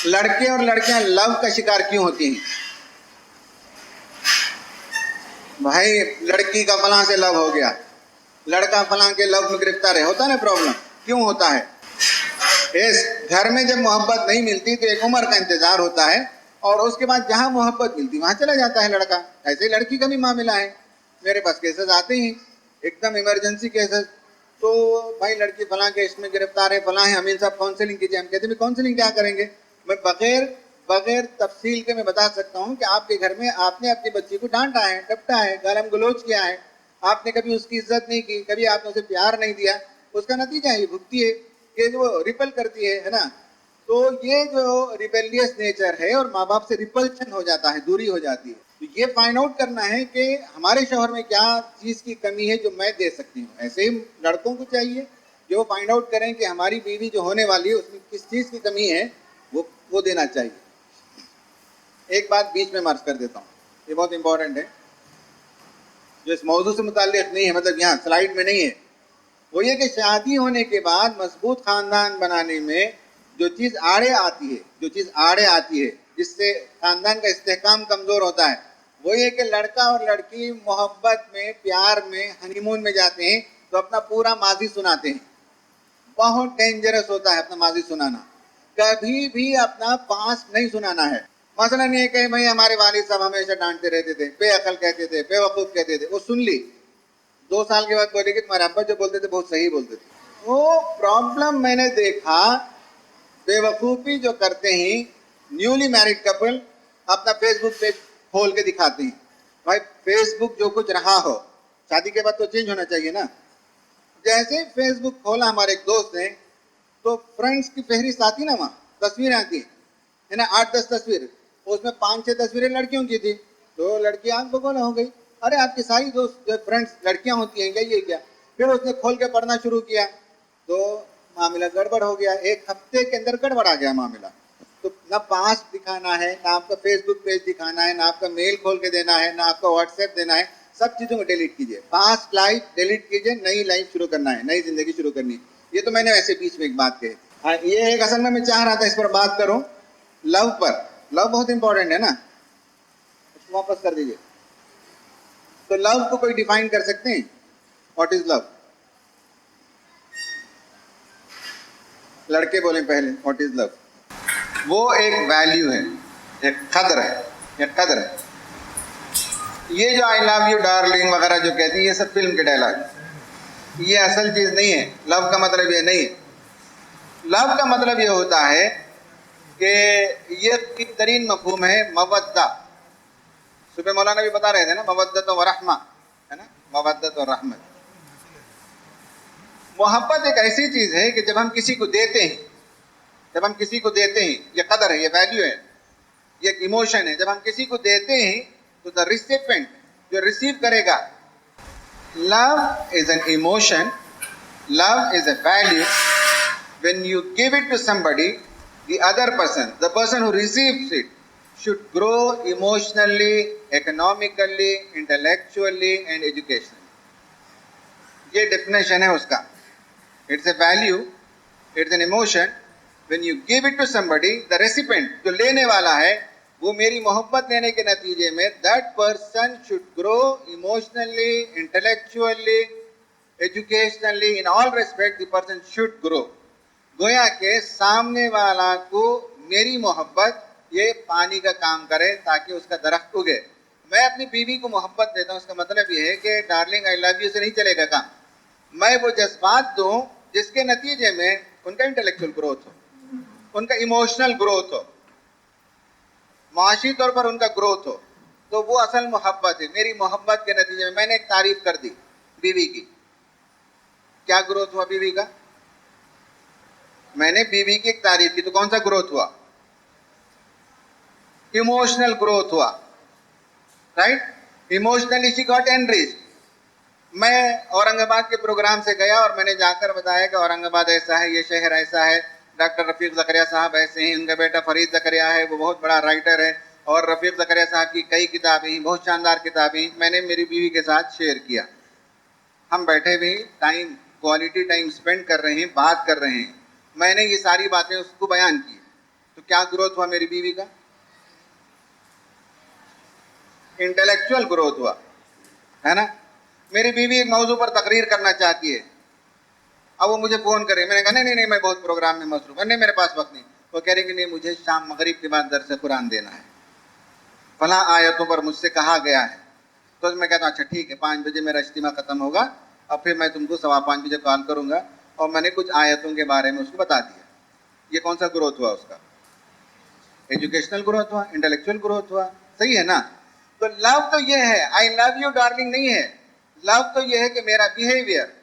लड़के और लड़कियां लव का शिकार क्यों होती हैं? भाई लड़की का फलां से लव हो गया, लड़का फलां के लव में गिरफ्तार है, होता ना प्रॉब्लम। क्यों होता है? इस घर में जब मोहब्बत नहीं मिलती तो एक उम्र का इंतजार होता है, और उसके बाद जहां मोहब्बत मिलती वहां चला जाता है लड़का। ऐसे ही लड़की का भी मामला है। मेरे पास केसेस आते हैं, एकदम इमरजेंसी केसेस। तो भाई लड़की फलां के इसमें गिरफ्तार है, फलां है, अमीन साहब काउंसलिंग कीजिए। हम कहते हैं काउंसलिंग क्या करेंगे? मैं बगैर तफसील के मैं बता सकता हूँ कि आपके घर में आपने अपनी बच्ची को डांटा है, डपटा है, गालम गलोच किया है, आपने कभी उसकी इज्जत नहीं की, कभी आपने उसे प्यार नहीं दिया, उसका नतीजा ये भुगती है, ये जो रिपल करती है ना। तो ये जो रिबेलियस नेचर है और माँ बाप से रिपल्शन हो जाता है, दूरी हो जाती है। तो ये फाइंड आउट करना है कि हमारे शोहर में क्या चीज़ की कमी है जो मैं दे सकती हूँ। ऐसे ही लड़कों को चाहिए जो फाइंड आउट करें कि हमारी बीवी जो होने वाली है उसमें किस चीज़ की कमी है, वो देना चाहिए। एक बात बीच में मार्क कर देता हूँ, ये बहुत इंपॉर्टेंट है, जो इस मौजू से मुताल्लिक नहीं है, मतलब यहाँ स्लाइड में नहीं है। वो ये कि शादी होने के बाद मजबूत खानदान बनाने में जो चीज़ आड़े आती है, जिससे खानदान का इस्तेहकाम कमज़ोर होता है, वो ये कि लड़का और लड़की मोहब्बत में, प्यार में, हनीमून में जाते हैं तो अपना पूरा माजी सुनाते हैं। बहुत डेंजरस होता है अपना माजी सुनाना, कभी भी अपना पास्ट नहीं सुनाना है। मसलन ये कि भाई हमारे वालिद साहब हमेशा डांटते रहते थे, बेअकल कहते थे, बेवकूफ़ कहते थे, वो सुन ली, 2 साल के बाद बोले कि तुम्हारे अब्बा जो बोलते थे बहुत सही बोलते थे। वो प्रॉब्लम मैंने देखा, बेवकूफ़ी जो करते हैं न्यूली मैरिड कपल अपना फेसबुक पेज खोल के दिखाते हैं। भाई फेसबुक जो कुछ रहा हो, शादी के बाद तो चेंज होना चाहिए ना। जैसे फेसबुक खोला हमारे एक दोस्त ने, तो फ्रेंड्स की फहरिस्त आती ना, वहाँ तस्वीरें आती है ना, 8-10 तस्वीर, उसमें 5-6 तस्वीरें लड़कियों की थी। तो लड़की आंख बगौला हो गई, अरे आपकी सारी दोस्त फ्रेंड्स लड़कियां होती हैं क्या, ये क्या? फिर उसने खोल के पढ़ना शुरू किया तो मामला गड़बड़ हो गया। 1 हफ्ते के अंदर गड़बड़ आ गया मामला। तो ना पास दिखाना है, ना आपका फेसबुक पेज दिखाना है, ना आपका मेल खोल के देना है, ना आपका व्हाट्सएप देना है, सब चीज़ों को डिलीट कीजिए। पास्ट लाइफ डिलीट कीजिए, नई लाइफ शुरू करना है, नई जिंदगी शुरू करनी है। ये तो मैंने वैसे बीच में एक बात कही। हाँ, ये एक असल में मैं चाह रहा था इस पर बात करूं, लव पर। लव बहुत इंपॉर्टेंट है ना, इसको वापस कर दीजिए। तो लव को कोई डिफाइन कर सकते हैं? What is love? लड़के बोले पहले, व्हाट इज लव? वो एक वैल्यू है, एक कदर है, एक कदर है। ये जो आई लव यू डार्लिंग वगैरह जो कहती है, ये सब फिल्म के डायलॉग, ये असल चीज नहीं है। लव का मतलब ये नहीं है। लव का मतलब ये होता है कि ये बेहतरीन मफहूम है मवद्दा। सुबह मौलाना भी बता रहे थे ना, मवद्दत व रहमा, है ना, मवद्दत और रहमत। मोहब्बत एक ऐसी चीज है कि जब हम किसी को देते हैं, ये कदर है, ये वैल्यू है, ये एक इमोशन है। जब हम किसी को देते हैं तो द रिसिपेंट, जो रिसीव करेगा, love is an emotion, love is a value. When you give it to somebody, the other person, the person who receives it, should grow emotionally, economically, intellectually and educationally. ये definition है उसका। It's a value, it's an emotion. When you give it to somebody, the recipient, जो लेने वाला है, वो मेरी मोहब्बत लेने के नतीजे में, that person should grow emotionally, intellectually, educationally, in all respect, the person should grow. गोया के सामने वाला को मेरी मोहब्बत ये पानी का काम करे ताकि उसका दरख्त उगे। मैं अपनी बीवी को मोहब्बत देता हूँ, उसका मतलब ये है कि डार्लिंग आई लव यू से नहीं चलेगा काम। मैं वो जज्बात दूँ जिसके नतीजे में उनका इंटेलेक्चुअल ग्रोथ हो, उनका इमोशनल ग्रोथ हो, माशी तौर पर उनका ग्रोथ हो, तो वो असल मोहब्बत है। मेरी मोहब्बत के नतीजे में मैंने एक तारीफ कर दी बीवी की, क्या ग्रोथ हुआ बीवी का? मैंने बीवी की एक तारीफ की तो कौन सा ग्रोथ हुआ? इमोशनल ग्रोथ हुआ, right? Emotionally she got enriched. मैं औरंगाबाद के प्रोग्राम से गया और मैंने जाकर बताया कि औरंगाबाद ऐसा है, ये शहर ऐसा है, डॉक्टर रफीक ज़करिया साहब ऐसे हैं, उनका बेटा फरीद ज़करिया है, वो बहुत बड़ा राइटर है, और रफीक ज़करिया साहब की कई किताबें हैं, बहुत शानदार किताबें। मैंने मेरी बीवी के साथ शेयर किया, हम बैठे हुए टाइम, क्वालिटी टाइम स्पेंड कर रहे हैं, बात कर रहे हैं। मैंने ये सारी बातें उसको बयान की। तो क्या ग्रोथ हुआ मेरी बीवी का? इंटेलेक्चुअल ग्रोथ हुआ, है ना। मेरी बीवी एक मौजू पर तकरीर करना चाहती है, अब वो मुझे फोन करे, मैंने कहा नहीं नहीं मैं बहुत प्रोग्राम में मसरूफ है, नहीं मेरे पास वक्त नहीं। वो कह रही कि नहीं मुझे शाम मगरिब के बाद दर्स कुरान देना है, फला आयतों पर मुझसे कहा गया है। तो मैं कहता हूँ अच्छा ठीक है, 5 बजे मेरा इज्तिमा खत्म होगा और फिर मैं तुमको 5:15 बजे कॉल करूंगा, और मैंने कुछ आयतों के बारे में उसको बता दिया। ये कौन सा ग्रोथ हुआ उसका? एजुकेशनल ग्रोथ हुआ, इंटेलेक्चुअल ग्रोथ हुआ, सही है ना। तो लव तो ये है, आई लव यू डार्लिंग नहीं है। लव तो ये है कि मेरा बिहेवियर,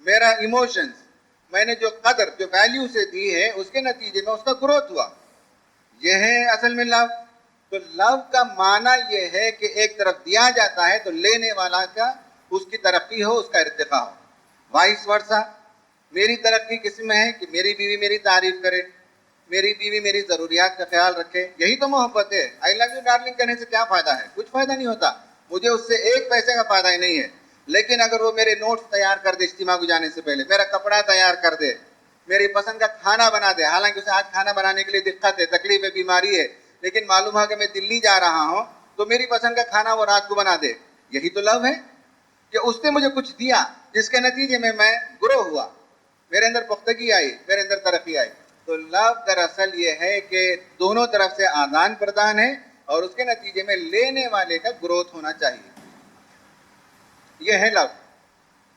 मेरा इमोशंस, मैंने जो कदर, जो वैल्यू से दी है, उसके नतीजे में उसका ग्रोथ हुआ। ये है असल में लव। तो लव का माना ये है कि एक तरफ दिया जाता है तो लेने वाला का उसकी तरक्की हो, उसका इर्तिका हो, वाइस वर्सा। मेरी तरक्की किसमें है कि मेरी बीवी मेरी तारीफ करे, मेरी बीवी मेरी जरूरियात का ख्याल रखे, यही तो मोहब्बत है। आई लव यू डार्लिंग कहने से क्या फायदा है? कुछ फायदा नहीं होता, मुझे उससे एक पैसे का फायदा ही नहीं है। लेकिन अगर वो मेरे नोट्स तैयार कर दे इज्तिमा को जाने से पहले, मेरा कपड़ा तैयार कर दे, मेरी पसंद का खाना बना दे, हालांकि उसे आज खाना बनाने के लिए दिक्कत है, तकलीफ है, बीमारी है, लेकिन मालूम है कि मैं दिल्ली जा रहा हूं तो मेरी पसंद का खाना वो रात को बना दे, यही तो लव है। कि उसने मुझे कुछ दिया जिसके नतीजे में मैं ग्रो हुआ, मेरे अंदर पुख्तगी आई, मेरे अंदर तरक्की आई। तो लव दरअसल ये है कि दोनों तरफ से आदान प्रदान है और उसके नतीजे में लेने वाले का ग्रोथ होना चाहिए, यह है लव।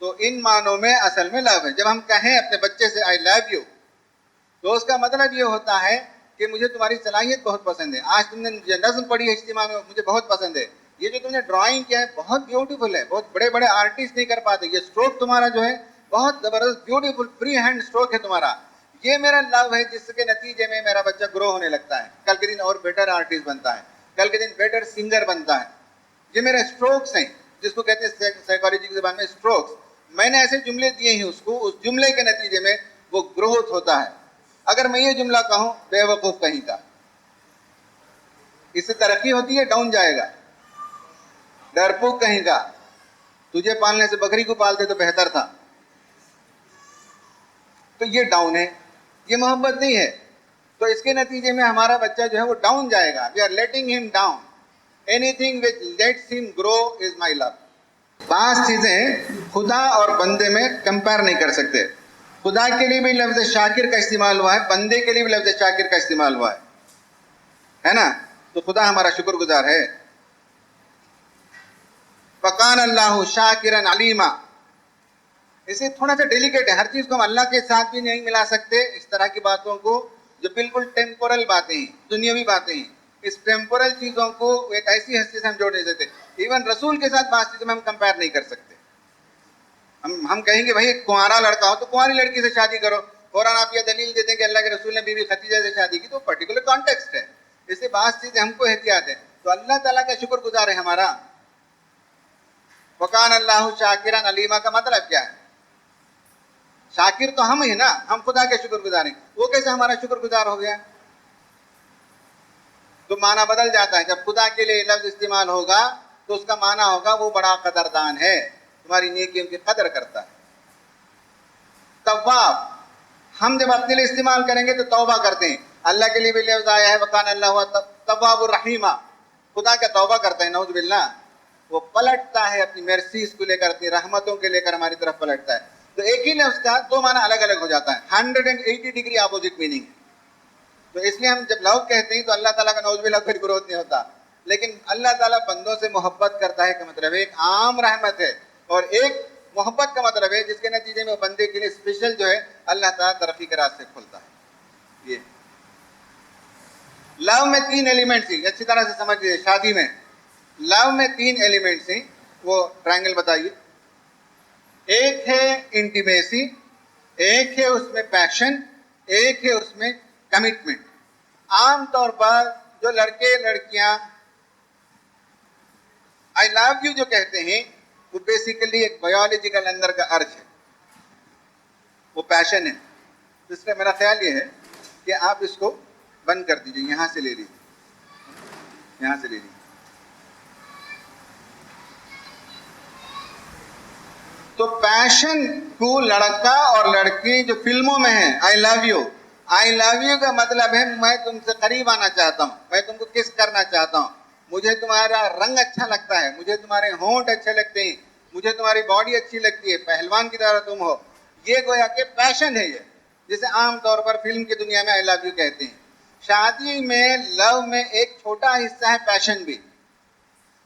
तो इन मानों में असल में लव है। जब हम कहें अपने बच्चे से आई लव यू, तो उसका मतलब ये होता है कि मुझे तुम्हारी सलाहियत बहुत पसंद है, आज तुमने नज़्म पढ़ी है इज्तिमा में, मुझे बहुत पसंद है, ये जो तुमने ड्राइंग किया है बहुत ब्यूटीफुल है, बहुत बड़े बड़े आर्टिस्ट नहीं कर पाते, ये स्ट्रोक तुम्हारा जो है बहुत जबरदस्त ब्यूटीफुल फ्री हैंड स्ट्रोक है तुम्हारा, ये मेरा लव है, जिसके नतीजे में मेरा बच्चा ग्रो होने लगता है, कल के दिन और बेटर आर्टिस्ट बनता है, कल के दिन बेटर सिंगर बनता है। ये मेरे स्ट्रोक्स हैं, जिसको कहते हैं साइकोलॉजी की ज़बान में स्ट्रोक्स। मैंने ऐसे जुमले दिए हैं उसको, उस जुमले के नतीजे में वो ग्रोथ होता है। अगर मैं ये जुमला कहूं बेवकूफ कहीं का, इससे तरक्की होती है, डाउन जाएगा। डरपोक कहीं का, तुझे पालने से बकरी को पालते तो बेहतर था, तो ये डाउन है, ये मोहब्बत नहीं है। तो इसके नतीजे में हमारा बच्चा जो है वो डाउन जाएगा। We are letting him down, anything which lets him grow is my love. 5 चीजें खुदा और बंदे में कंपेयर नहीं कर सकते। खुदा के लिए भी लफ्ज शाकिर का इस्तेमाल हुआ है, बंदे के लिए भी लफ्ज शाकिर का इस्तेमाल हुआ है ना। तो खुदा हमारा शुक्रगुजार है। फकान अल्लाह शाकिरन अलीमा, इसे थोड़ा सा डेलिकेट है, हर चीज को हम अल्लाह के साथ भी नहीं मिला सकते। इस तरह की बातों को जो बिल्कुल टेम्पोरल बातें हैं, दुनियावी बातें हैं, इस टेम्पोरल चीजों को एक ऐसी हस्ती से हम जोड़ नहीं सकते। इवन रसूल के साथ बात चीजों में हम कंपेयर नहीं कर सकते। हम कहेंगे भाई एक कुंवारा लड़का हो तो कुंवारी लड़की से शादी करो, और आप ये दलील देते हैं कि अल्लाह के रसूल ने बीवी खदीजा से शादी की, तो पर्टिकुलर कॉन्टेक्स्ट है, इससे बात चीजें हमको एहतियात है। तो अल्लाह ताला का शुक्रगुजार है हमारा। वकान अल्लाह शाकिरन अलीमा का मतलब क्या है? शाकिर तो हम ही ना, हम खुदा के शुक्रगुजार हैं, वो कैसे हमारा शुक्रगुजार हो गया? तो माना बदल जाता है। जब खुदा के लिए लफ्ज इस्तेमाल होगा तो उसका माना होगा वो बड़ा कदरदान है, तुम्हारी नेकियों की कदर करता है। तव्वाब, हम जब अपने लिए इस्तेमाल करेंगे तो तौबा करते हैं। अल्लाह के लिए भी लफ्ज आया है वकान अल्लाह तव्वाबुर रहीमा, खुदा का तौबा करता है, नऊज़ बिल्लाह। वो पलटता है अपनी मर्सीज को लेकर, अपनी रहमतों के लेकर हमारी तरफ पलटता है। तो एक ही लफ्ज का 2 माना अलग अलग हो जाता है, 180 डिग्री अपोजिट मीनिंग। तो इसलिए हम जब लव कहते हैं तो अल्लाह ताला का नऊज़ बिल्लाह कोई विरोध नहीं होता, लेकिन अल्लाह ताला बंदों से मोहब्बत करता है का मतलब एक आम रहमत है, और एक मोहब्बत का मतलब है जिसके नतीजे में बंदे के लिए स्पेशल जो है अल्लाह ताला तरक्की के रास्ते खोलता है। ये लव में 3 एलिमेंट्स ही अच्छी तरह से समझ लीजिए। शादी में लव में 3 एलिमेंट्स ही, वो ट्रायंगल बताइए। एक है इंटीमेसी, एक है उसमें पैशन, एक है उसमें कमिटमेंट। आमतौर पर जो लड़के लड़कियां आई लव यू जो कहते हैं वो बेसिकली एक बायोलॉजिकल अंदर का अर्ज है, वो पैशन है। तो इसका मेरा ख्याल ये है कि आप इसको बंद कर दीजिए, यहां से ले लीजिए, यहां से ले लीजिए। तो पैशन को लड़का और लड़की जो फिल्मों में है I love you, I love you का मतलब है मैं तुमसे करीब आना चाहता हूँ, मैं तुमको किस करना चाहता हूँ, मुझे तुम्हारा रंग अच्छा लगता है, मुझे तुम्हारे होंठ अच्छे लगते हैं, मुझे तुम्हारी बॉडी अच्छी लगती है, पहलवान की तरह तुम हो। ये गोया के पैशन है, ये जिसे आमतौर पर फिल्म की दुनिया में आई लव यू कहते हैं। शादी में लव में एक छोटा हिस्सा है पैशन भी,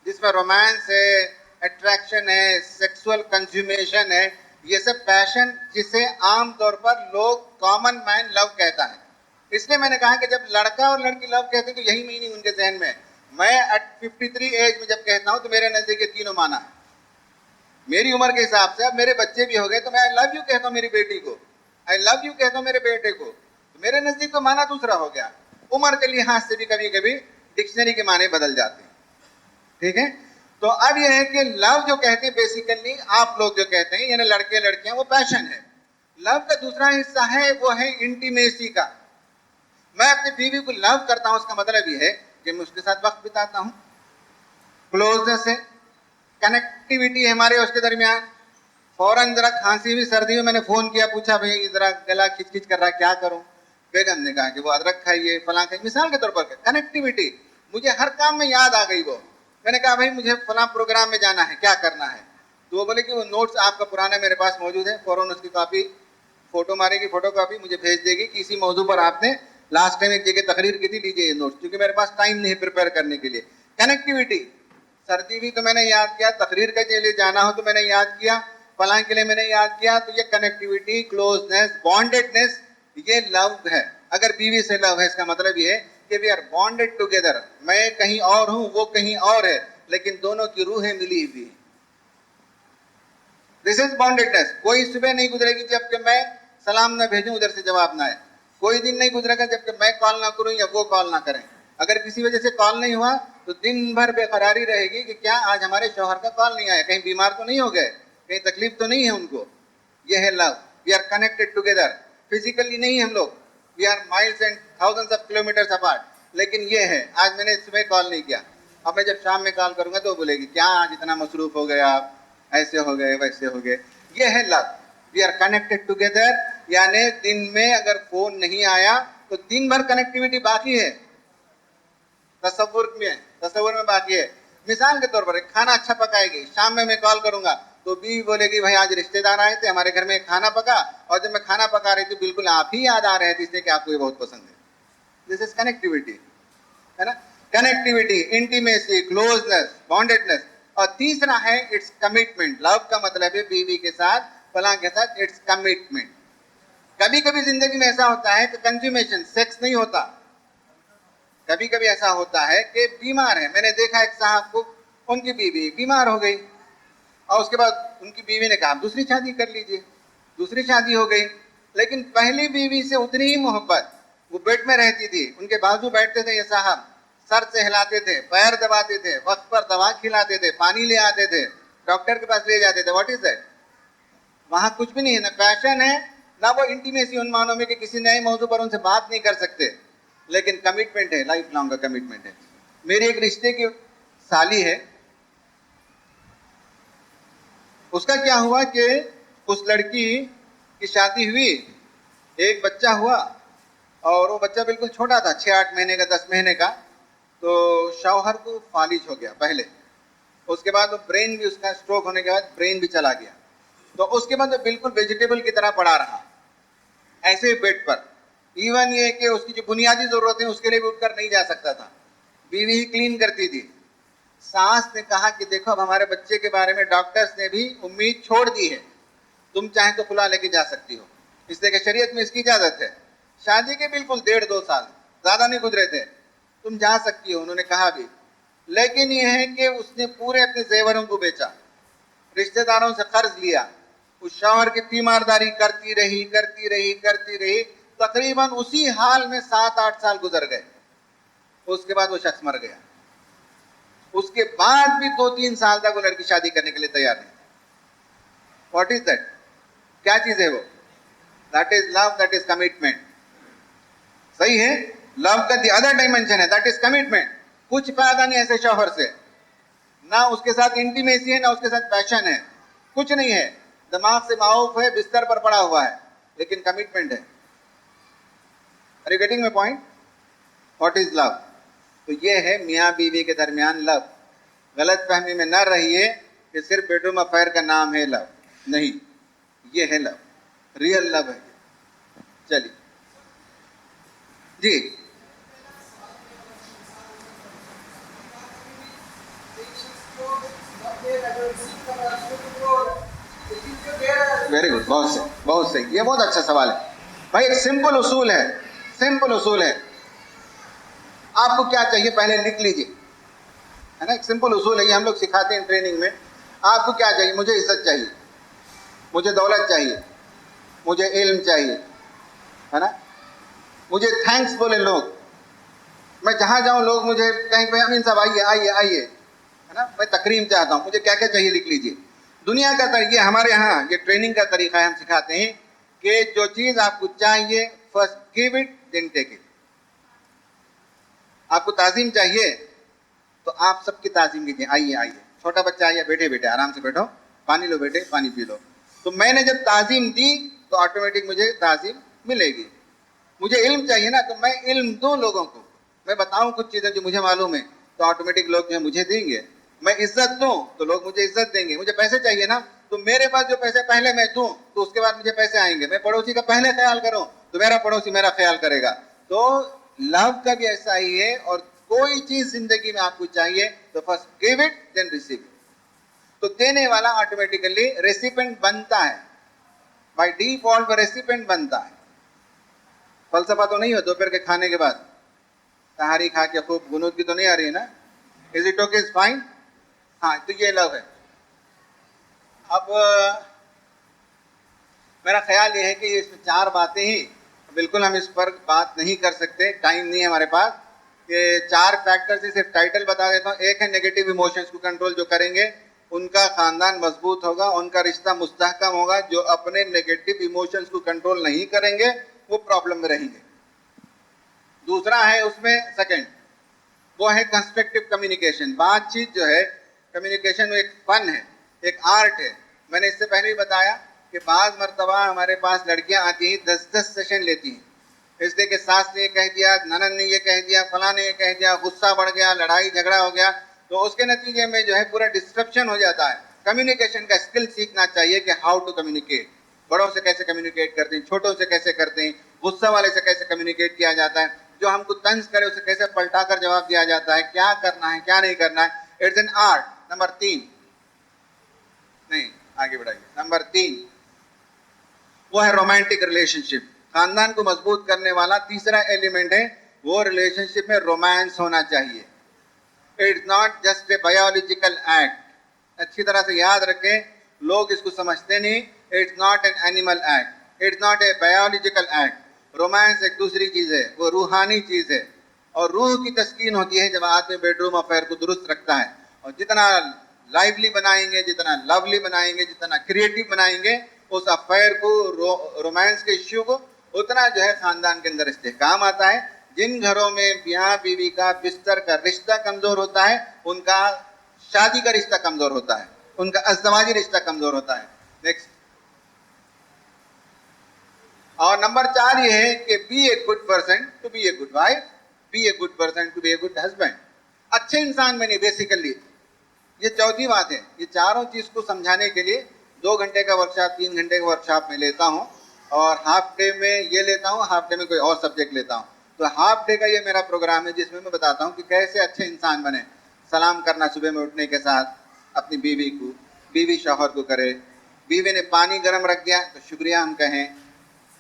जिसमें रोमांस है, अट्रैक्शन है, सेक्सुअल कंज्यूमेशन है, ये सब पैशन जिसे आमतौर पर लोग कॉमन मैन लव कहता है। इसलिए मैंने कहा कि जब लड़का और लड़की लव कहते हैं तो यही मीनिंग उनके जहन में। मैं एट 53 एज में जब कहता हूं तो मेरे नजदीक ये तीनों माना है। मेरी उम्र के हिसाब से, अब मेरे बच्चे भी हो गए तो मैं आई लव यू कहता हूँ मेरी बेटी को, आई लव यू कहता हूँ मेरे बेटे को, तो मेरे नजदीक तो माना दूसरा हो गया। उम्र के लिहाज से भी कभी कभी डिक्शनरी के माने बदल जाते हैं, ठीक है। तो अब यह है कि लव जो कहते हैं बेसिकली आप लोग जो कहते हैं यानी लड़के लड़कियां, वो पैशन है। लव का दूसरा हिस्सा है वो है इंटीमेसी का। मैं अपनी बीवी को लव करता हूं, उसका मतलब यह है कि मैं उसके साथ वक्त बिताता हूं, क्लोजनेस है, कनेक्टिविटी है हमारे उसके दरमियान। फौरन जरा खांसी हुई, सर्दी हुई, मैंने फोन किया, पूछा भाई जरा गला खिच खिच कर रहा, क्या करूं? बेगम ने कहा कि वो अदरक खाइए, फलां खाइए, मिसाल के तौर पर कनेक्टिविटी। मुझे हर काम में याद आ गई वो। मैंने कहा भाई मुझे फलां प्रोग्राम में जाना है, क्या करना है? तो वो बोले कि वो नोट्स आपका पुराना मेरे पास मौजूद है, फौरन उसकी कॉपी, फोटो मारेगी, फोटो कॉपी मुझे भेज देगी कि इसी मौजू पर आपने लास्ट टाइम एक जगह तकरीर की थी, लीजिए ये नोट्स, क्योंकि मेरे पास टाइम नहीं प्रिपेयर करने के लिए। कनेक्टिविटी, सर्दी भी तो मैंने याद किया, तकरीर के लिए जाना हो तो मैंने याद किया, फलां के लिए मैंने याद किया। तो ये कनेक्टिविटी, क्लोजनेस, बॉन्डेडनेस, ये लव है। अगर बीवी से लव है इसका मतलब ये है कि वी आर बॉन्डेड टुगेदर। मैं कहीं और हूं, वो कहीं और है, लेकिन दोनों की रूहें मिली हुई है। This is bondedness. कोई सुबह नहीं गुजरेगी जबकि मैं सलाम न भेजूं, उधर से जवाब ना आए। कोई दिन नहीं गुजरेगा जबकि मैं कॉल ना करूं या वो कॉल ना करें। अगर किसी वजह से कॉल नहीं हुआ तो दिन भर बेकरारी रहेगी कि क्या आज हमारे शौहर का कॉल नहीं आया, कहीं बीमार तो नहीं हो गए, कहीं तकलीफ तो नहीं है उनको। यह है love. We are connected together. Physically नहीं हम लोग, we are miles and thousands of kilometres apart, लेकिन ये है आज मैंने सुबह कॉल नहीं किया, अब मैं जब शाम में कॉल करूंगा तो बोलेगी क्या आज इतना मसरूफ हो गए आप, ऐसे हो गए वैसे हो गए। ये है love. We are connected together, यानी दिन में अगर फोन नहीं आया तो दिन भर कनेक्टिविटी बाकी है, तस्वुर में बाकी है। मिसाल के तौर पर खाना अच्छा पकाएगी, शाम में मैं कॉल करूंगा तो बीवी बोलेगी भाई आज रिश्तेदार आए थे, हमारे घर में खाना पका, और जब मैं खाना पका रही थी बिल्कुल आप ही याद आ रहे थे, इसलिए कि आपको ये बहुत पसंद है। दिस इज कनेक्टिविटी, है ना। Connectivity, intimacy, closeness, bondedness. और तीसरा है इट्स कमिटमेंट। लव का मतलब है बीवी के साथ, फलां के साथ, इट्स कमिटमेंट। कभी कभी जिंदगी में ऐसा होता है कि कंज्यूमेशन, सेक्स नहीं होता। कभी कभी ऐसा होता है कि बीमार है। मैंने देखा एक साहब को, उनकी बीवी बीमार हो गई और उसके बाद उनकी बीवी ने कहा आप दूसरी शादी कर लीजिए। दूसरी शादी हो गई, लेकिन पहली बीवी से उतनी ही मोहब्बत। वो बेड में रहती थी, उनके बाजू बैठते थे ये साहब, सर से हिलाते थे, पैर दबाते थे, वक्त पर दवा खिलाते थे, पानी ले आते थे, डॉक्टर के पास ले जाते थे। What is that? वहां कुछ भी नहीं है, ना पैशन है ना वो इंटीमेसी उन मानों में कि किसी नए मौजू पर उनसे बात नहीं कर सकते, लेकिन कमिटमेंट है, लाइफ लॉन्ग का कमिटमेंट है। मेरी एक रिश्ते की साली है, उसका क्या हुआ कि उस लड़की की शादी हुई, एक बच्चा हुआ, और वो बच्चा बिल्कुल छोटा था, 6-8 महीने का, 10 महीने का। तो शौहर को फालिज हो गया पहले, उसके बाद वो ब्रेन भी, उसका स्ट्रोक होने के बाद ब्रेन भी चला गया। तो उसके बाद वो बिल्कुल वेजिटेबल की तरह पड़ा रहा, ऐसे ही बेड पर। इवन ये कि उसकी जो बुनियादी जरूरत है उसके लिए भी उठकर नहीं जा सकता था, बीवी ही क्लीन करती थी। सास ने कहा कि देखो अब हमारे बच्चे के बारे में डॉक्टर्स ने भी उम्मीद छोड़ दी है, तुम चाहे तो खुला लेके जा सकती हो, इसलिए कि शरीयत में इसकी इजाजत है। शादी के बिल्कुल 1.5-2 साल ज्यादा नहीं गुजरे थे, तुम जा सकती हो, उन्होंने कहा भी। लेकिन यह है कि उसने पूरे अपने जेवरों को बेचा, रिश्तेदारों से कर्ज लिया, उस शौहर की तीमारदारी करती रही करती रही करती रही, तकरीबन उसी हाल में 7-8 साल गुजर गए। उसके बाद वो शख्स मर गया। उसके बाद भी 2-3 साल तक वो लड़की शादी करने के लिए तैयार नहीं। What is that? क्या चीज है वो? That is love, that is commitment. सही है, लव का दी अदर डायमेंशन है, दैट इज कमिटमेंट। कुछ फायदा नहीं ऐसे शौहर से, ना उसके साथ इंटीमेसी है ना उसके साथ पैशन है, कुछ नहीं है, दिमाग से माऊफ है, बिस्तर पर पड़ा हुआ है, लेकिन कमिटमेंट है। Are you getting my point? What is love? तो ये है मियाँ बीवी के दरमियान लव। गलत फहमी में न रहिए कि सिर्फ बेडरूम अफेयर का नाम है लव, नहीं, ये है लव, रियल लव है। चलिए जी, वेरी गुड, बहुत सही, ये बहुत अच्छा सवाल है भाई। एक सिंपल उसूल है, सिंपल उसूल है। आपको क्या चाहिए पहले लिख लीजिए, है ना। एक सिंपल उसूल है, ये हम लोग सिखाते हैं ट्रेनिंग में। आपको क्या चाहिए? मुझे इज्जत चाहिए, मुझे दौलत चाहिए, मुझे इल्म चाहिए, है ना। मुझे थैंक्स बोले लोग, मैं जहाँ जाऊँ लोग मुझे कहीं पे अमीन साहब आइए आइए आइए, है ना। मैं तकरीम चाहता हूँ, मुझे क्या क्या चाहिए लिख लीजिए। दुनिया का तरीका, हमारे यहाँ ये ट्रेनिंग का तरीका है, हम सिखाते हैं कि जो चीज़ आपको चाहिए first give it then take it. आपको ताज़ीम चाहिए तो आप सबकी ताज़ीम कीजिए, आइए आइए। छोटा बच्चा आइए, बैठे बैठे आराम से बैठो, पानी लो बेटे, पानी पी लो। तो मैंने जब ताज़ीम दी तो ऑटोमेटिक मुझे ताज़ीम मिलेगी। मुझे इल्म चाहिए ना, तो मैं इल्म दूँ लोगों को, मैं बताऊँ कुछ चीज़ें जो मुझे मालूम है, तो ऑटोमेटिक लोग जो है मुझे देंगे। मैं इज्जत दूँ तो लोग मुझे इज्जत देंगे। मुझे पैसे चाहिए ना, तो मेरे पास जो पैसे पहले मैं दूँ तो उसके बाद मुझे पैसे आएंगे। मैं पड़ोसी का पहले ख्याल करूँ तो मेरा पड़ोसी मेरा ख्याल करेगा। तो लव का भी ऐसा ही है। और कोई चीज जिंदगी में आपको चाहिए तो first give it then receive it. तो देने वाला ऑटोमेटिकली रेसिपेंट बनता है, बाय डिफॉल्ट रेसिपेंट बनता है। फलसफा तो नहीं हो दोपहर के खाने के बाद तहारी खा के खूब गुनूद की तो नहीं आ रही है ना। Is it okay? Is fine. हाँ, तो ये लव है। अब मेरा ख्याल ये है कि इसमें 4 बातें ही, बिल्कुल हम इस पर बात नहीं कर सकते, टाइम नहीं है हमारे पास। ये 4 फैक्टर से सिर्फ टाइटल बता देता हूँ। एक है नेगेटिव इमोशंस को कंट्रोल जो करेंगे उनका खानदान मजबूत होगा, उनका रिश्ता मुस्तहकम होगा। जो अपने नेगेटिव इमोशंस को कंट्रोल नहीं करेंगे वो प्रॉब्लम में रहेंगे। दूसरा है उसमें सेकंड, वो है कंस्ट्रक्टिव कम्युनिकेशन। बातचीत जो है, कम्युनिकेशन में एक फन है, एक आर्ट है। मैंने इससे पहले भी बताया कि बाज़ मरतबा हमारे पास लड़कियां आती हैं 10-10 सेशन लेती हैं, इसलिए कि सास ने ये कह दिया, ननद ने ये कह दिया, फलां ने ये कह दिया, गुस्सा बढ़ गया, लड़ाई झगड़ा हो गया, तो उसके नतीजे में जो है पूरा डिस्ट्रप्शन हो जाता है। कम्युनिकेशन का स्किल सीखना चाहिए कि हाउ टू कम्युनिकेट। बड़ों से कैसे कम्युनिकेट करते हैं, छोटों से कैसे करते हैं, गुस्सा वाले से कैसे कम्युनिकेट किया जाता है, जो हमको तंज करे उसे कैसे पलटा कर जवाब दिया जाता है, क्या करना है क्या नहीं करना है। It's an art. नंबर 3, नहीं आगे बढ़ाइए, नंबर 3 वो है रोमांटिक रिलेशनशिप। खानदान को मजबूत करने वाला तीसरा एलिमेंट है, वो रिलेशनशिप में रोमांस होना चाहिए। It's not just a biological act. अच्छी तरह से याद रखें, लोग इसको समझते नहीं। It's not an animal act, it's not a biological act. Romance एक दूसरी चीज है, वो रूहानी चीज है। और रूह की तस्कीन होती है जब आदमी बेडरूम अफेयर को दुरुस्त रखता है। और जितना लाइवली बनाएंगे, जितना लवली बनाएंगे, जितना क्रिएटिव बनाएंगे उस अफेयर को, रोमांस के इश्यू को, उतना जो है खानदान के अंदर इस्तेहकाम आता है। जिन घरों में मियाँ बीवी का बिस्तर का रिश्ता कमजोर होता है, उनका शादी का रिश्ता कमजोर होता है, उनका अज़दवाजी रिश्ता कमजोर होता है। नेक्स्ट। और नंबर 4 ये है कि be a good person to be a good wife, be a good person to be a good husband. अच्छे इंसान बने बेसिकली, ये चौथी बात है। ये चारों चीज को समझाने के लिए 2 घंटे का वर्कशॉप, 3 घंटे का वर्कशॉप में लेता हूँ, और हाफ डे में ये लेता हूँ, हाफ डे में कोई और सब्जेक्ट लेता हूँ। तो हाफ डे का ये मेरा प्रोग्राम है जिसमें मैं बताता हूँ कि कैसे अच्छे इंसान बने। सलाम करना सुबह में उठने के साथ अपनी बीवी को, बीवी शौहर को करे। बीवी ने पानी गर्म रख दिया तो शुक्रिया हम कहें,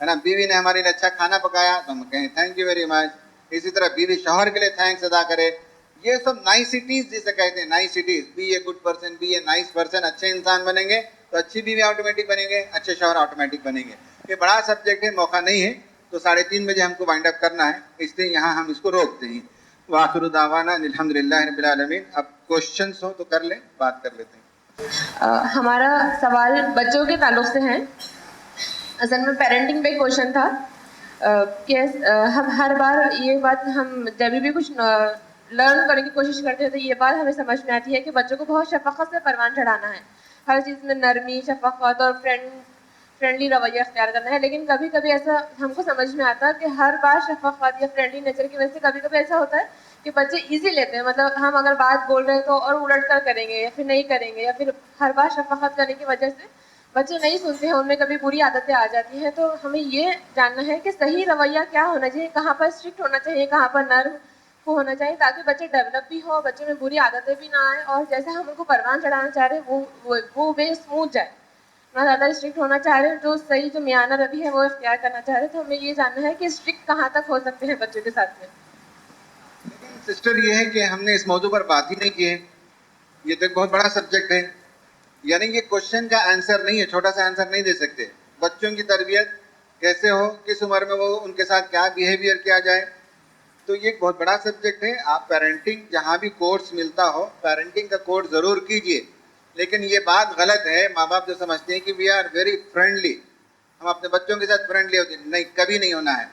है ना। बीवी ने हमारे लिए अच्छा खाना पकाया तो हम कहें थैंक यू वेरी मच। इसी तरह बीवी शौहर के लिए थैंक्स अदा करे। ये सब नाइसिटीज जिसे कहते हैं, niceties. Be a good person, be a nice person. अच्छे इंसान बनेंगे तो अच्छी बीवी ऑटोमेटिक बनेंगे, अच्छे शौहर ऑटोमेटिक बनेंगे। ये बड़ा सब्जेक्ट है, मौका नहीं है तो 3:30 बजे हमको वाइंड अप करना है, इसलिए यहाँ हम इसको रोकते हैं। वाखिरु दावाना अल्हम्दुलिल्लाह रब्बिल आलमीन। अब क्वेश्चंस हो तो कर लें, बात कर लेते हैं। हमारा सवाल बच्चों के ताल्लुक से है। असल में पेरेंटिंग पे क्वेश्चन था कि हम हर बार ये बात, हम जब भी कुछ लर्न करने की कोशिश करते हैं तो ये बात हमें समझ में आती है कि बच्चों को बहुत शफकत से परवान चढ़ाना है। हर चीज़ में नरमी, शफकत और फ्रेंडली रवैया अख्तियार करना है। लेकिन कभी कभी ऐसा हमको समझ में आता है कि हर बार शफकत या फ्रेंडली नेचर की वजह से कभी कभी ऐसा होता है कि बच्चे इजी लेते हैं, मतलब हम अगर बात बोल रहे हैं तो और उलट कर करेंगे या फिर नहीं करेंगे, या फिर हर बार शफकत करने की वजह से बच्चे नहीं सुनते हैं, उनमें कभी बुरी आदतें आ जाती हैं। तो हमें ये जानना है कि सही रवैया क्या होना चाहिए, कहाँ पर स्ट्रिक्ट होना चाहिए, कहाँ पर नर्म को होना चाहिए, ताकि बच्चे डेवलप भी हो, बच्चों में बुरी आदतें भी ना आए, और जैसे हम उनको परवान चढ़ाना चाह रहे हैं वो वे स्मूथ जाए, ना ज़्यादा स्ट्रिक्ट होना चाह रहे हैं, जो सही जो मियाना रवि है वो इख्तियार करना चाह रहे हैं। तो हमें ये जानना है कि स्ट्रिक्ट कहाँ तक हो सकते हैं बच्चों के साथ में। सिस्टर ये है कि हमने इस मौजू पर बात ही नहीं की है। ये तो एक बहुत बड़ा सब्जेक्ट है, यानी ये क्वेश्चन का आंसर नहीं है, छोटा सा आंसर नहीं दे सकते। बच्चों की तरबियत कैसे हो, किस उम्र में वो उनके साथ क्या बिहेवियर किया जाए, तो ये एक बहुत बड़ा सब्जेक्ट है। आप पेरेंटिंग जहाँ भी कोर्स मिलता हो पेरेंटिंग का कोर्स ज़रूर कीजिए, लेकिन ये बात गलत है माँ बाप जो समझते हैं कि वी आर वेरी फ्रेंडली, हम अपने बच्चों के साथ फ्रेंडली होते हैं। नहीं, कभी नहीं होना है।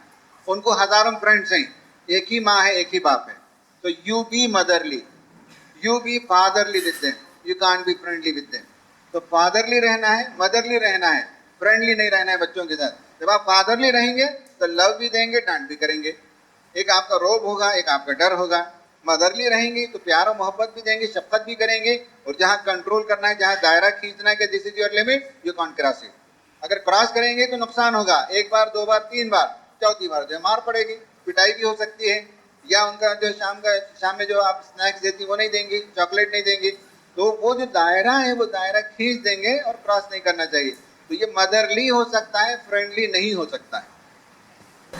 उनको हज़ारों फ्रेंड्स हैं, एक ही माँ है, एक ही बाप है। तो you be motherly, you be fatherly with them, you can't be friendly with them. तो फादरली रहना है, मदरली रहना है, फ्रेंडली नहीं रहना है बच्चों के साथ। जब आप फादरली रहेंगे तो लव भी देंगे, डांट भी करेंगे, एक आपका रोब होगा, एक आपका डर होगा। मदरली रहेंगे तो प्यार और मोहब्बत भी देंगे, शफकत भी करेंगे, और जहाँ कंट्रोल करना है, जहाँ दायरा खींचना है कि this is your limit, you can't cross it. अगर क्रॉस करेंगे तो नुकसान होगा, एक बार, दो बार, तीन बार, चौथी बार जो मार पड़ेगी, पिटाई भी हो सकती है, या उनका जो शाम में जो आप स्नैक्स देती वो नहीं देंगी, चॉकलेट नहीं देंगी। तो वो जो दायरा है वो दायरा खींच देंगे और क्रॉस नहीं करना चाहिए। तो ये मदरली हो सकता है, फ्रेंडली नहीं हो सकता है।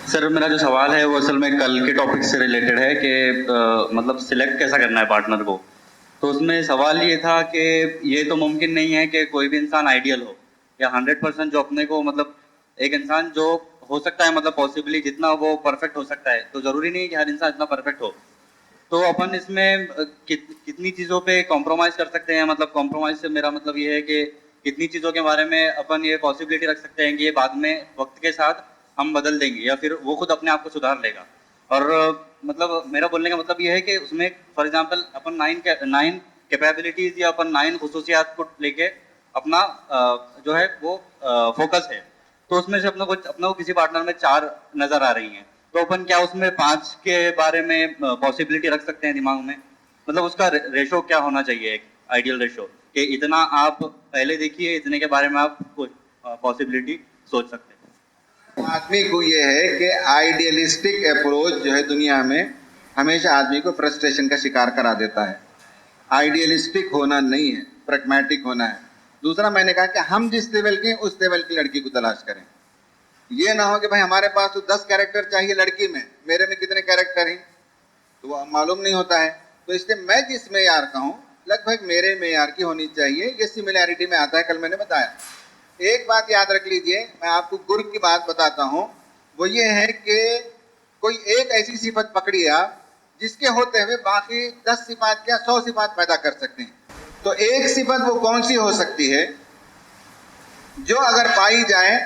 सर मेरा जो सवाल है वो असल में कल के टॉपिक से रिलेटेड है कि मतलब सिलेक्ट कैसा करना है पार्टनर को। तो उसमें सवाल ये था कि ये तो मुमकिन नहीं है कि कोई भी इंसान आइडियल हो या 100% जो अपने को, मतलब एक इंसान जो हो सकता है, मतलब पॉसिबली जितना वो परफेक्ट हो सकता है, तो ज़रूरी नहीं है कि हर इंसान इतना परफेक्ट हो। तो अपन इसमें कितनी चीज़ों पे कॉम्प्रोमाइज़ कर सकते हैं, मतलब कॉम्प्रोमाइज़ से मेरा मतलब ये है कि कितनी चीज़ों के बारे में अपन ये पॉसिबिलिटी रख सकते हैं कि ये बाद में वक्त के साथ हम बदल देंगे या फिर वो खुद अपने आप को सुधार लेगा। और मतलब मेरा बोलने का मतलब ये है कि उसमें फॉर एग्जांपल अपन 9 कैपेबिलिटीज़ या अपन 9 खुसूसियात को लेके अपना जो है वो फोकस है, तो उसमें से अपने को किसी पार्टनर में 4 नज़र आ रही हैं, तो अपन क्या उसमें 5 के बारे में पॉसिबिलिटी रख सकते हैं दिमाग में? मतलब उसका रेशो क्या होना चाहिए, एक आइडियल रेशो, कि इतना आप पहले देखिए, इतने के बारे में आप कुछ पॉसिबिलिटी सोच सकते हैं। आदमी को ये है कि आइडियलिस्टिक अप्रोच जो है दुनिया में हमेशा आदमी को फ्रस्ट्रेशन का शिकार करा देता है। आइडियलिस्टिक होना नहीं है, प्रैग्मेटिक होना है। दूसरा, मैंने कहा कि हम जिस लेवल के उस लेवल की लड़की को तलाश करें। ये ना हो कि भाई हमारे पास तो 10 कैरेक्टर चाहिए लड़की में, मेरे में कितने कैरेक्टर हैं तो वो मालूम नहीं होता है। तो इसलिए मैं जिस मेयार का हूँ लगभग मेरे मेयार की होनी चाहिए। ये सिमिलैरिटी में आता है, कल मैंने बताया। एक बात याद रख लीजिए, मैं आपको गुर की बात बताता हूँ, वो ये है कि कोई एक ऐसी सिफत पकड़ी आप जिसके होते हुए बाकी 10 सिफात क्या 100 सिफात पैदा कर सकते हैं। तो एक सिफत वो कौन सी हो सकती है जो अगर पाई जाए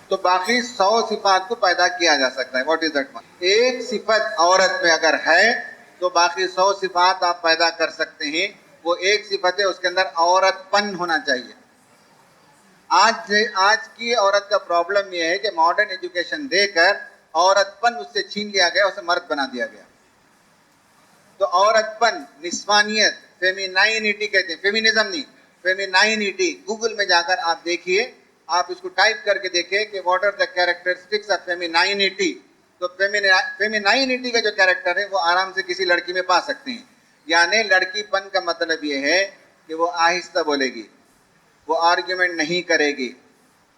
तो बाकी 100 सिफात को पैदा किया जा सकता है। What is that one? एक सिफत औरत में अगर है तो बाकी 100 सिफात आप पैदा कर सकते हैं। वो एक सिफत है, उसके अंदर औरतपन होना चाहिए। आज की औरत का प्रॉब्लम यह है कि मॉडर्न एजुकेशन देकर औरतपन उससे छीन लिया गया, उसे मर्द बना दिया गया। तो औरतपन, निस्वानियत, फेमिनाइनिटी कहते हैं, फेमिनिज्म नहीं, फेमिनाइनिटी। गूगल में जाकर आप देखिए, आप इसको टाइप करके देखिए कि what are the characteristics of femininity. तो फेमिनाइनिटी का जो कैरेक्टर है वो आराम से किसी लड़की में पा सकते हैं। यानी लड़कीपन का मतलब ये है कि वो आहिस्ता बोलेगी, वो आर्ग्यूमेंट नहीं करेगी,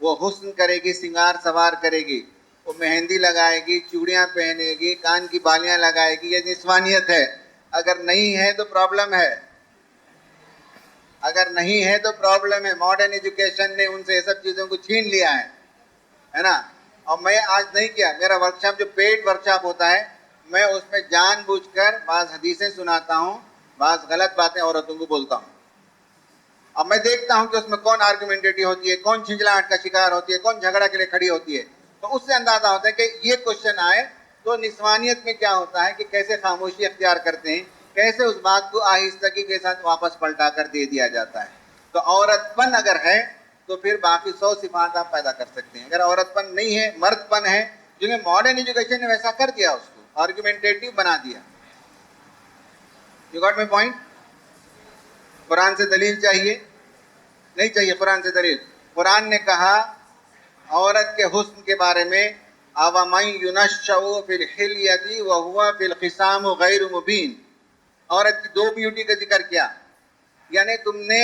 वो हुस्न करेगी, सिंगार सवार करेगी, वो मेहंदी लगाएगी, चूड़ियाँ पहनेगी, कान की बालियाँ लगाएगी। ये निस्वानियत है। अगर नहीं है तो प्रॉब्लम है, अगर नहीं है तो प्रॉब्लम है। मॉडर्न एजुकेशन ने उनसे ये सब चीज़ों को छीन लिया है ना। और मैं आज नहीं किया, मेरा वर्कशॉप जो पेड वर्कशॉप होता है, मैं उसमें जानबूझकर बाज़ हदीसें सुनाता हूँ, बाज़ गलत बातें औरतों को बोलता हूँ। अब मैं देखता हूँ कि उसमें कौन आर्गुमेंटेटिव होती है, कौन झिंझलाहट का शिकार होती है, कौन झगड़ा के लिए खड़ी होती है। तो उससे अंदाजा होता है कि ये क्वेश्चन आए तो निस्वानियत में क्या होता है कि कैसे खामोशी अख्तियार करते हैं, कैसे उस बात को आहिस्तगी के साथ वापस पलटा कर दे दिया जाता है। तो औरतपन अगर है तो फिर बाकी 100 सिफात आप पैदा कर सकते हैं। अगर औरतपन नहीं है, मर्दपन है, क्योंकि मॉडर्न एजुकेशन ने वैसा कर दिया, उसको आर्गुमेंटेटिव बना दिया। You got my point? Quran से दलील चाहिए? नहीं चाहिए कुरान से दलील। कुरान ने कहा औरत के हुस्न के बारे में, अवमन युनश्शउ फिल हिल्यति व हुवा फिल खिसाम गैर मुबीन। औरत की 2 ब्यूटी का जिक्र किया, यानी तुमने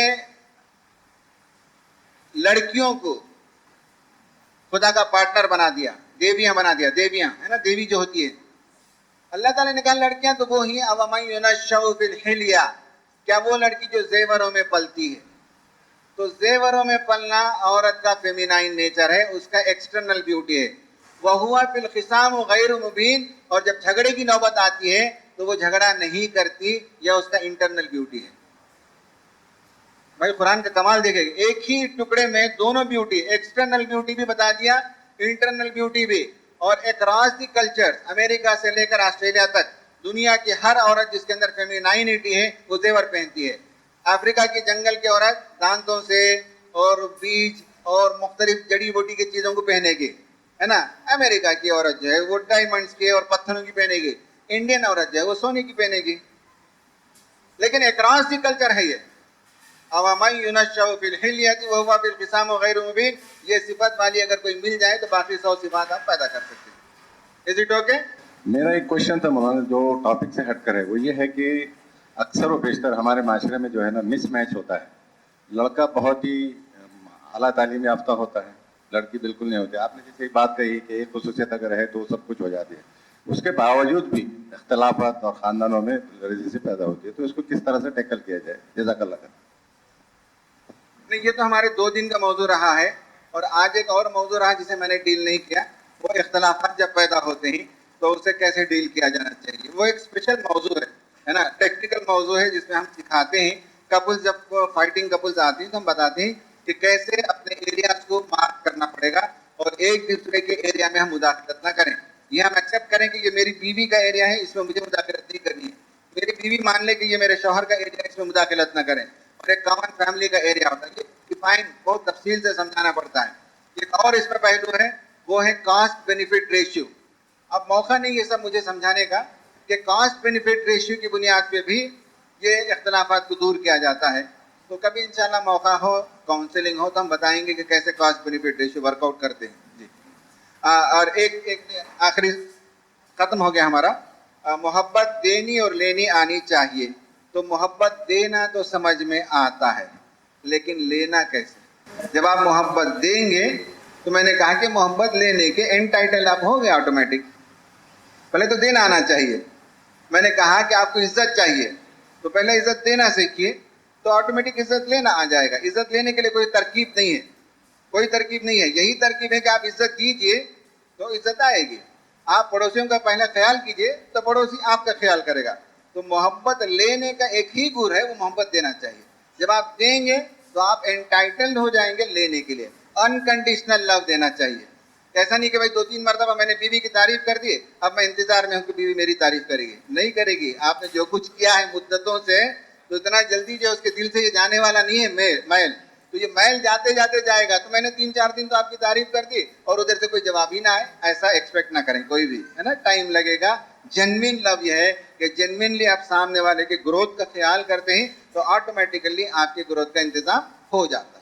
लड़कियों को खुदा का पार्टनर बना दिया, देवियां बना दिया। देवियां है ना, देवी जो होती है, अल्लाह ताला ने कहा लड़कियां तो वो ही अवमन युनश्शउ फिल हिल्या, क्या वो लड़की जो जेवरों में पलती है। तो जेवरों में पलना औरत का फेमिनाइन नेचर है, उसका एक्सटर्नल ब्यूटी है। वह हुआ फिल खिसाम गैर मुबीन, और जब झगड़े की नौबत आती है तो वो झगड़ा नहीं करती, यह उसका इंटरनल ब्यूटी है। भाई कुरान का कमाल देखेंगे, एक ही टुकड़े में दोनों ब्यूटी, एक्सटर्नल ब्यूटी भी बता दिया, इंटरनल ब्यूटी भी। और अक्रॉस द कल्चर, अमेरिका से लेकर ऑस्ट्रेलिया तक, दुनिया की हर औरत जिसके अंदर फेमिनाइनिटी है वो जेवर पहनती है। अफ्रीका की जंगल की औरत दांतों से और बीज और मुख्तलिफ जड़ी बूटी की चीजों को पहनेगी, है ना। अमेरिका की औरत जो है वो डायमंड्स के और पत्थरों की पहनेगी, इंडियन औरत जो है वो सोने की पहनेगी। लेकिन अक्रॉस द कल्चर है ये, अवमन युनश्शउ फिल हिल्यति व हुवा फिल खिसाम गैर मुबीन। ये सिफत वाली अगर कोई मिल जाए तो बाकी 100 सिफात आप पैदा कर सकते हैं। Is it okay? मेरा एक क्वेश्चन था मौलाना, जो टॉपिक से हट कर है, वो ये है कि अक्सर व बेशतर हमारे माशरे में जो है ना मिसमैच होता है। लड़का बहुत ही आला तालीम याफ्ता होता है, लड़की बिल्कुल नहीं होती। आपने जैसे एक बात कही कि एक खुसूसियत अगर है तो सब कुछ हो जाती है, उसके बावजूद भी इख्तलाफात और ख़ानदानों में रजिसी पैदा होती है। तो इसको किस तरह से टैकल किया जाए? जज़ाकल्लाह खैर। नहीं, ये तो हमारे 2 दिन का मौजू रहा है, और आज एक और मौजू रहा जिसे मैंने डील नहीं किया, वो इख्तलाफात जब पैदा होते हैं तो उससे कैसे डील किया जाना चाहिए। वो एक स्पेशल मौजू है ना, टेक्निकल मौजू है, जिसमें हम सिखाते हैं कपल्स, जब फाइटिंग कपल्स आती हैं तो हम बताते हैं कि कैसे अपने एरियाज को मार्क करना पड़ेगा और एक दूसरे के एरिया में हम मुदाखलत ना करें। ये हम एक्सेप्ट करें कि ये मेरी बीवी का एरिया है, इसमें मुझे मुदाखलत नहीं करनी है। मेरी बीवी मान ले कि ये मेरे शौहर का एरिया है, इसमें मुदाखलत ना करें। और एक कॉमन फैमिली का एरिया होता है, ये डिफाइन बहुत तफसील से समझाना पड़ता है। एक और इसमें पहलू है, वो है कॉस्ट बेनिफिट रेशियो। अब मौका नहीं ये सब मुझे समझाने का कि कॉस्ट बेनिफिट रेशियो की बुनियाद पे भी ये इख्तलाफात को दूर किया जाता है। तो कभी इंशाल्लाह मौका हो, काउंसलिंग हो, तो हम बताएंगे कि कैसे कॉस्ट बेनिफिट रेशियो वर्कआउट करते हैं जी। और एक आखिरी खत्म हो गया हमारा, मोहब्बत देनी और लेनी आनी चाहिए। तो मोहब्बत देना तो समझ में आता है, लेकिन लेना कैसे? जब आप मोहब्बत देंगे तो मैंने कहा कि मोहब्बत लेने के एंटाइटल आप हो गए ऑटोमेटिक। पहले तो देना आना चाहिए। मैंने कहा कि आपको इज्जत चाहिए, तो पहले इज्जत देना सीखिए, तो ऑटोमेटिक इज्जत लेना आ जाएगा। इज्जत लेने के लिए कोई तरकीब नहीं है, कोई तरकीब नहीं है। यही तरकीब है कि आप इज्जत दीजिए तो इज्जत आएगी। आप पड़ोसियों का पहले ख्याल कीजिए तो पड़ोसी आपका ख्याल करेगा। तो मोहब्बत लेने का एक ही गुण है, वो मोहब्बत देना चाहिए। जब आप देंगे तो आप एंटाइटल्ड हो जाएंगे लेने के लिए। अनकंडीशनल लव देना चाहिए। ऐसा नहीं कि भाई 2-3 मरतबा मैंने बीवी की तारीफ कर दी, अब मैं इंतजार में हूं कि बीवी मेरी तारीफ करेगी। नहीं करेगी। आपने जो कुछ किया है मुद्दतों से, तो इतना जल्दी जो उसके दिल से ये जाने वाला नहीं है मैल। तो ये मैल जाते जाते जाएगा। तो मैंने 3-4 दिन तो आपकी तारीफ कर दी और उधर से कोई जवाब ही ना आए, ऐसा एक्सपेक्ट ना करें कोई भी, है ना। टाइम लगेगा। जेन्युइन लव यह है कि जेन्युइनली आप सामने वाले के ग्रोथ का ख्याल करते हैं, तो ऑटोमेटिकली आपके ग्रोथ का इंतजाम हो जाता है।